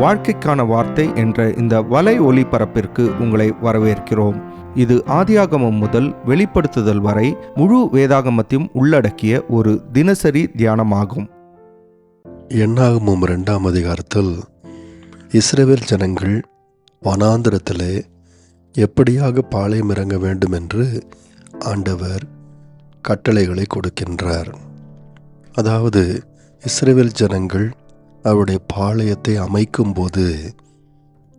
வாழ்க்கைக்கான வார்த்தை என்ற இந்த வலை ஒளிபரப்பிற்கு உங்களை வரவேற்கிறோம். இது ஆதியாகமம் முதல் வெளிப்படுத்துதல் வரை முழு வேதாகமத்தையும் உள்ளடக்கிய ஒரு தினசரி தியானமாகும். எண்ணாகமம் 2ஆம் அதிகாரத்தில் இஸ்ரவேல் ஜனங்கள் வனாந்திரத்திலே எப்படியாக பாளையம் இறங்க வேண்டும் என்று ஆண்டவர் கட்டளைகளை கொடுக்கின்றார். அதாவது இஸ்ரவேல் ஜனங்கள் அவருடைய பாளையத்தை அமைக்கும் போது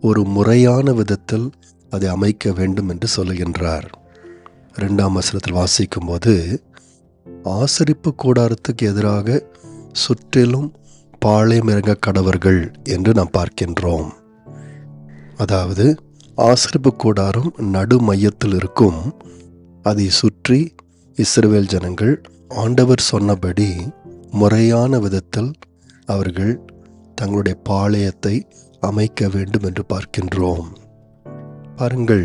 ஒரு முறையான விதத்தில் அதை அமைக்க வேண்டும் என்று சொல்லுகின்றார். 2ஆம் வசனத்தில் வாசிக்கும் போது, ஆசரிப்பு கூடாரத்துக்கு எதிராக சுற்றிலும் பாளையம் இறங்க கடவர்கள் என்று நாம் பார்க்கின்றோம். அதாவது ஆசரிப்பு கூடாரம் நடு மையத்தில் இருக்கும். அதை சுற்றி இஸ்ரவேல் ஜனங்கள் ஆண்டவர் சொன்னபடி முறையான விதத்தில் அவர்கள் தங்களுடைய பாளையத்தை அமைக்க வேண்டும் என்று பார்க்கின்றோம். பாருங்கள்,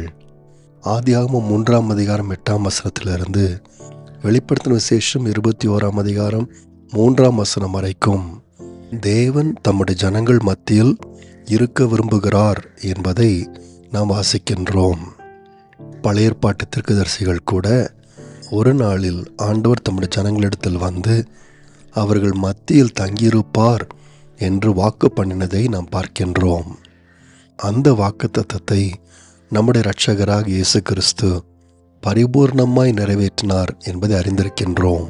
ஆதியாகமம் 3ஆம் அதிகாரம் 8ஆம் வசனத்திலிருந்து வெளிப்படுத்தின விசேஷம் 21ஆம் அதிகாரம் 3ஆம் வசனம் வரைக்கும் தேவன் தம்முடைய ஜனங்கள் மத்தியில் இருக்க விரும்புகிறார் என்பதை நாம் வாசிக்கின்றோம். பழைய ஏற்பாட்டு தீர்க்கதரிசிகள் கூட ஒரு நாளில் ஆண்டவர் தம்முடைய ஜனங்களிடத்தில் வந்து அவர்கள் மத்தியில் தங்கியிருப்பார் என்று வாக்கு பண்ணினதை நாம் பார்க்கின்றோம். அந்த வாக்குத்தத்தத்தை நம்முடைய இரட்சகராக இயேசு கிறிஸ்து பரிபூர்ணமாய் நிறைவேற்றினார் என்பதை அறிந்திருக்கின்றோம்.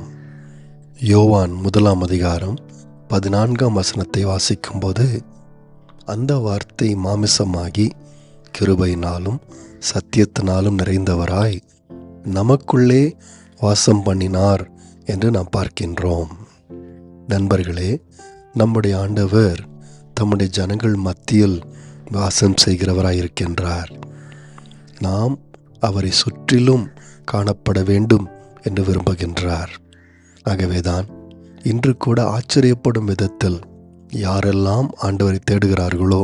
யோவான் 1ஆம் அதிகாரம் 14ஆம் வசனத்தை வாசிக்கும்போது, அந்த வார்த்தை மாமிசமாகி கிருபையினாலும் சத்தியத்தினாலும் நிறைந்தவராய் நமக்குள்ளே வாசம் பண்ணினார் என்று நாம் பார்க்கின்றோம். நண்பர்களே, நம்முடைய ஆண்டவர் தம்முடைய ஜனங்கள் மத்தியில் வாசம் செய்கிறவராயிருக்கின்றார். நாம் அவரை சுற்றிலும் காணப்பட வேண்டும் என்று விரும்புகின்றார். ஆகவேதான் இன்று கூட ஆச்சரியப்படும் விதத்தில் யாரெல்லாம் ஆண்டவரை தேடுகிறார்களோ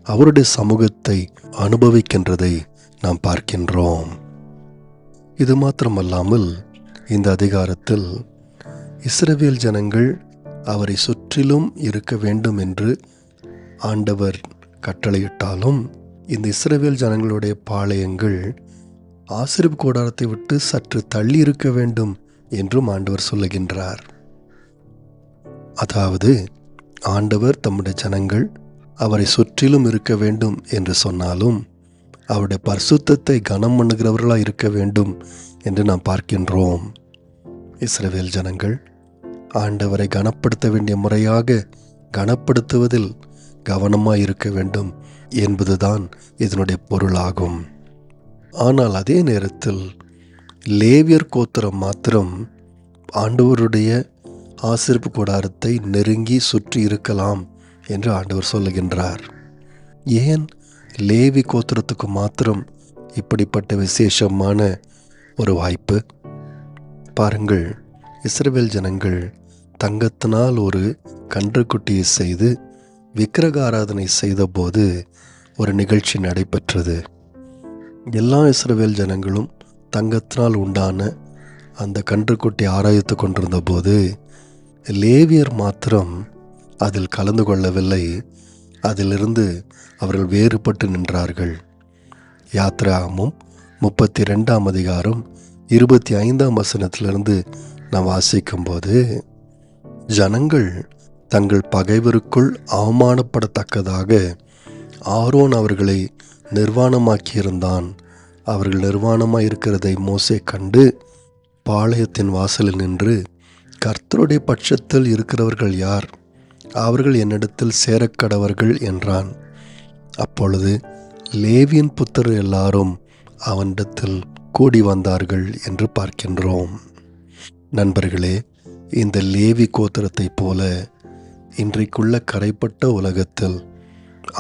அவருடைய சமூகத்தை அனுபவிக்கின்றதை நாம் பார்க்கின்றோம். இது மாத்திரமல்லாமல் இந்த அதிகாரத்தில் இஸ்ரவேல் ஜனங்கள் அவரை சுற்றிலும் இருக்க வேண்டும் என்று ஆண்டவர் கட்டளையிட்டாலும் இந்த இஸ்ரவேல் ஜனங்களுடைய பாளையங்கள் ஆசரிப்பு கூடாரத்தை விட்டு சற்று தள்ளி இருக்க வேண்டும் என்றும் ஆண்டவர் சொல்லுகின்றார். அதாவது ஆண்டவர் தம்முடைய ஜனங்கள் அவரை சுற்றிலும் இருக்க வேண்டும் என்று சொன்னாலும் அவருடைய பரிசுத்தத்தை கனம் பண்ணுகிறவர்களாக இருக்க வேண்டும் என்று நாம் பார்க்கின்றோம். இஸ்ரவேல் ஜனங்கள் ஆண்டவரை கனப்படுத்த வேண்டிய முறையாக கனப்படுத்துவதில் கவனமாக இருக்க வேண்டும் என்பதுதான் இதனுடைய பொருளாகும். ஆனால் அதே நேரத்தில் லேவியர் கோத்திரம் மாத்திரம் ஆண்டவருடைய ஆசரிப்பு கூடாரத்தை நெருங்கி சுற்றி இருக்கலாம் என்று ஆண்டவர் சொல்லுகின்றார். ஏன் லேவி கோத்திரத்துக்கு மாத்திரம் இப்படிப்பட்ட விசேஷமான ஒரு வாய்ப்பு? பாருங்கள், இஸ்ரவேல் ஜனங்கள் தங்கத்தினால் ஒரு கன்றுக்குட்டியை செய்து விக்கிரக ஆராதனை செய்தபோது ஒரு நிகழ்ச்சி நடைபெற்றது. எல்லா இஸ்ரவேல் ஜனங்களும் தங்கத்தினால் உண்டான அந்த கன்றுக்குட்டி ஆராய்த்து கொண்டிருந்த போது லேவியர் மாத்திரம் அதில் கலந்து கொள்ளவில்லை. அதிலிருந்து அவர்கள் வேறுபட்டு நின்றார்கள். யாத்ராகமம் 32ஆம் அதிகாரம் 25ஆம் வசனத்திலிருந்து நாம் வாசிக்கும்போது, ஜனங்கள் தங்கள் பகைவருக்குள் அவமானப்படத்தக்கதாக ஆரோன் அவர்களை நிர்வாணமாக்கியிருந்தான். அவர்கள் நிர்வாணமாக இருக்கிறதை மோசே கண்டு பாளையத்தின் வாசலில் நின்று, கர்த்தருடைய பட்சத்தில் இருக்கிறவர்கள் யார்? அவர்கள் என்னிடத்தில் சேரக்கடவர்கள் என்றான். அப்பொழுது லேவியின் புத்திரர் எல்லாரும் அவனிடத்தில் கூடி வந்தார்கள் என்று பார்க்கின்றோம். நண்பர்களே, இந்த லேவி கோத்திரத்தை போல இன்றைக்குள்ள கரைப்பட்ட உலகத்தில்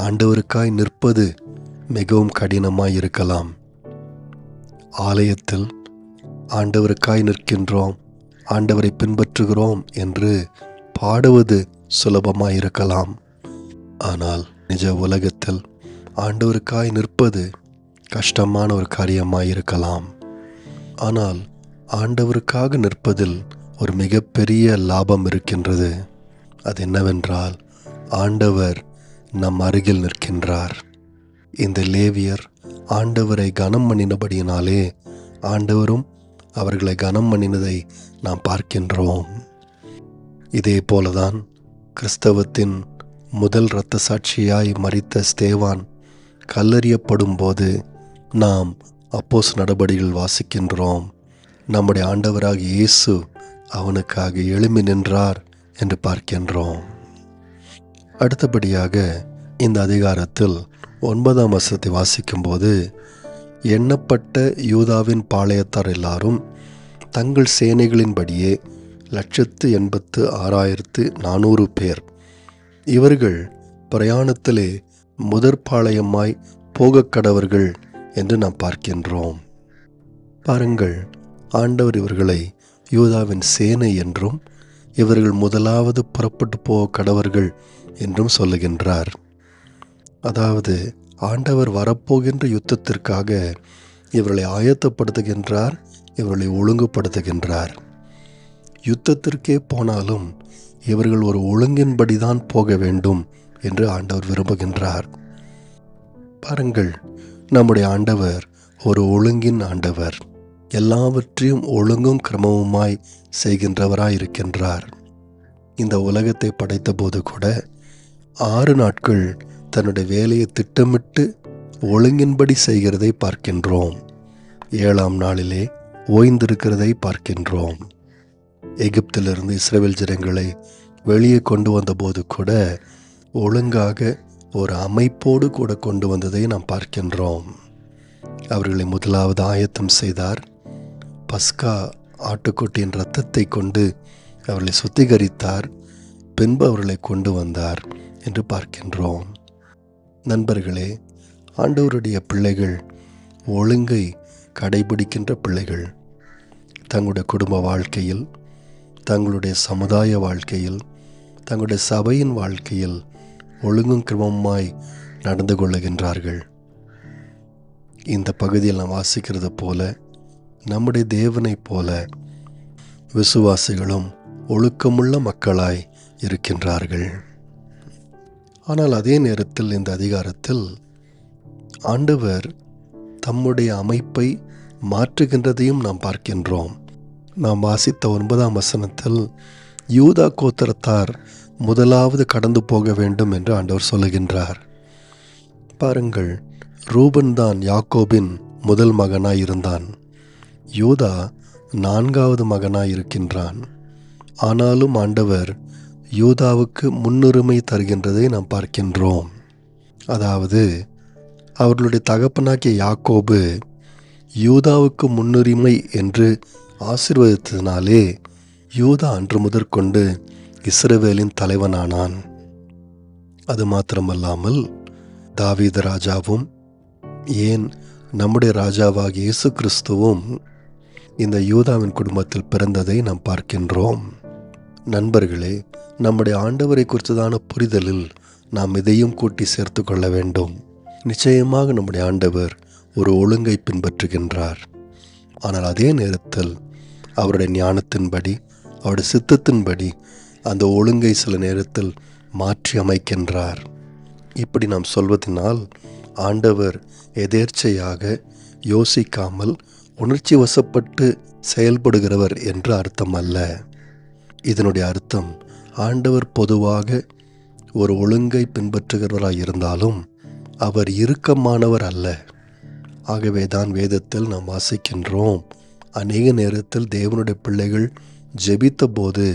ஆண்டவருக்காய் நிற்பது மிகவும் கடினமாய் இருக்கலாம். ஆலயத்தில் ஆண்டவருக்காய் நிற்கின்றோம், ஆண்டவரை பின்பற்றுகிறோம் என்று பாடுவது சுலபமாய் இருக்கலாம். ஆனால் நிஜ உலகத்தில் ஆண்டவருக்காய் நிற்பது கஷ்டமான ஒரு காரியமாய் இருக்கலாம். ஆனால் ஆண்டவருக்காக நிற்பதில் ஒரு மிகப்பெரிய லாபம் இருக்கின்றது. அது என்னவென்றால், ஆண்டவர் நம் அருகில் நிற்கின்றார். இந்த லேவியர் ஆண்டவரை கனம் பண்ணினபடியினாலே ஆண்டவரும் அவர்களை கனம் பண்ணினதை நாம் பார்க்கின்றோம். இதே போலதான் கிறிஸ்தவத்தின் முதல் இரத்த சாட்சியாய் மரித்த ஸ்தேவான் கல்லெறியப்படும் போது நாம் அப்போஸ்தலர் நடபடிகள் வாசிக்கின்றோம். நம்முடைய ஆண்டவராகிய இயேசு அவனுக்காக எழும்பி நின்றார் என்று பார்க்கின்றோம். அடுத்தபடியாக இந்த அதிகாரத்தில் 9ஆம் வசனத்தை வாசிக்கும்போது, எண்ணப்பட்ட யூதாவின் பாளையத்தார் எல்லாரும் தங்கள் சேனைகளின்படியே 186,400 பேர். இவர்கள் பிரயாணத்திலே முதற்பாளையமாய் போகக்கடவர்கள் என்று நாம் பார்க்கின்றோம். பாருங்கள், ஆண்டவர் இவர்களை யூதாவின் சேனை என்றும் இவர்கள் முதலாவது புறப்பட்டு போக கடவர்கள் என்றும் சொல்லுகின்றார். அதாவது ஆண்டவர் வரப்போகின்ற யுத்தத்திற்காக இவர்களை ஆயத்தப்படுத்துகின்றார், இவர்களை ஒழுங்குபடுத்துகின்றார். யுத்தத்திற்கே போனாலும் இவர்கள் ஒரு ஒழுங்கின்படிதான் போக வேண்டும் என்று ஆண்டவர் விரும்புகின்றார். பாருங்கள், நம்முடைய ஆண்டவர் ஒரு ஒழுங்கின் ஆண்டவர். எல்லாவற்றையும் ஒழுங்கும் கிரமமுமாய் செய்கின்றவராயிருக்கின்றார். இந்த உலகத்தை படைத்த போது கூட 6 நாட்கள் தன்னுடைய வேலையை திட்டமிட்டு ஒழுங்கின்படி செய்கிறதை பார்க்கின்றோம். 7ஆம் நாளிலே ஓய்ந்திருக்கிறதை பார்க்கின்றோம். எகிப்திலிருந்து இஸ்ரவேல் ஜனங்களை வெளியே கொண்டு வந்தபோது கூட ஒழுங்காக ஒரு அமைப்போடு கூட கொண்டு வந்ததை நாம் பார்க்கின்றோம். அவர்களை முதலாவது ஆயத்தம் செய்தார். பஸ்கா ஆட்டுக்குட்டியின் இரத்தத்தை கொண்டு அவர்களை சுத்திகரித்தார். பின்பு அவர்களை கொண்டு வந்தார் என்று பார்க்கின்றோம். நண்பர்களே, ஆண்டவருடைய பிள்ளைகள் ஒழுங்கை கடைபிடிக்கின்ற பிள்ளைகள். தங்களுடைய குடும்ப வாழ்க்கையில், தங்களுடைய சமுதாய வாழ்க்கையில், தங்களுடைய சபையின் வாழ்க்கையில் ஒழுங்கும் கிரமமாய் நடந்து கொள்ளுகின்றார்கள். இந்த பகுதியில் நாம் வாசிக்கிறது போல நம்முடைய தேவனைப் போல விசுவாசிகளும் ஒழுக்கமுள்ள மக்களாய் இருக்கின்றார்கள். ஆனால் அதே நேரத்தில் இந்த அதிகாரத்தில் ஆண்டவர் தம்முடைய அமைப்பை மாற்றுகின்றதையும் நாம் பார்க்கின்றோம். நாம் வாசித்த 9ஆம் வசனத்தில் யூதா கோத்திரத்தார் முதலாவது கடந்து போக வேண்டும் என்று ஆண்டவர் சொல்லுகின்றார். பாருங்கள், ரூபன் தான் யாக்கோபின் முதல் மகனாய் இருந்தான். யூதா 4வது மகனாய் இருக்கின்றான். ஆனாலும் ஆண்டவர் யூதாவுக்கு முன்னுரிமை தருகின்றதை நாம் பார்க்கின்றோம். அதாவது அவர்களுடைய தகப்பனாகிய யாக்கோபு யூதாவுக்கு முன்னுரிமை என்று ஆசீர்வதித்ததினாலே யூதா அன்று முதற்கொண்டு இஸ்ரவேலின் தலைவனானான். அது மாத்திரமல்லாமல் தாவீது ராஜாவும், ஏன் நம்முடைய ராஜாவாகிய இயேசு கிறிஸ்துவும் இந்த யூதாவின் குடும்பத்தில் பிறந்ததை நாம் பார்க்கின்றோம். நண்பர்களே, நம்முடைய ஆண்டவரை குறித்ததான புரிதலில் நாம் இதையும் கூட்டி சேர்த்து கொள்ள வேண்டும். நிச்சயமாக நம்முடைய ஆண்டவர் ஒரு ஒழுங்கை பின்பற்றுகின்றார். ஆனால் அதே நேரத்தில் அவருடைய ஞானத்தின்படி, அவருடைய சித்தத்தின்படி அந்த ஒழுங்கை சில நேரத்தில் மாற்றி அமைக்கின்றார். இப்படி நாம் சொல்வதனால் ஆண்டவர் எதேர்ச்சையாக யோசிக்காமல் உணர்ச்சி வசப்பட்டு செயல்படுகிறவர் என்று அர்த்தம் அல்ல. இதனுடைய அர்த்தம், ஆண்டவர் பொதுவாக ஒரு ஒழுங்கை பின்பற்றுகிறவராய் இருந்தாலும் அவர் இறுக்கமானவர் அல்ல. ஆகவே தான் வேதத்தில் நாம் வாசிக்கின்றோம், அநேக நேரத்தில் தேவனுடைய பிள்ளைகள் ஜெபித்த போது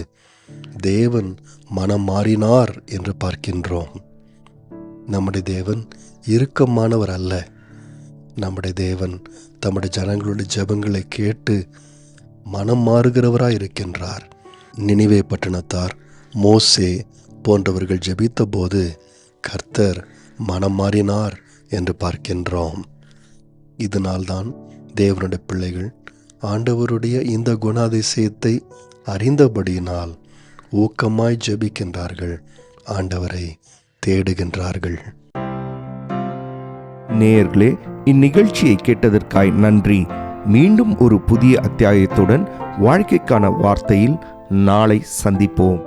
தேவன் மனம் மாறினார் என்று பார்க்கின்றோம். நம்முடைய தேவன் இறுக்கமானவர் அல்ல. நம்முடைய தேவன் தம்முடைய ஜனங்களுடைய ஜெபங்களை கேட்டு மனம் மாறுகிறவராய் இருக்கின்றார். நினிவே பட்டணத்தார், மோசே போன்றவர்கள் ஜெபித்த போது கர்த்தர் மனம் மாறினார் என்று பார்க்கின்றோம். இதனால்தான் தேவனுடைய பிள்ளைகள் ஆண்டவருடைய இந்த குணாதிசயத்தை அறிந்தபடியினால் ஊக்கமாய் ஜெபிக்கின்றார்கள், ஆண்டவரை தேடுகின்றார்கள். நேயர்களே, இந்நிகழ்ச்சியை கேட்டதற்காய் நன்றி. மீண்டும் ஒரு புதிய அத்தியாயத்துடன் வாழ்க்கைக்கான வார்த்தையில் நாளை சந்திப்போம்.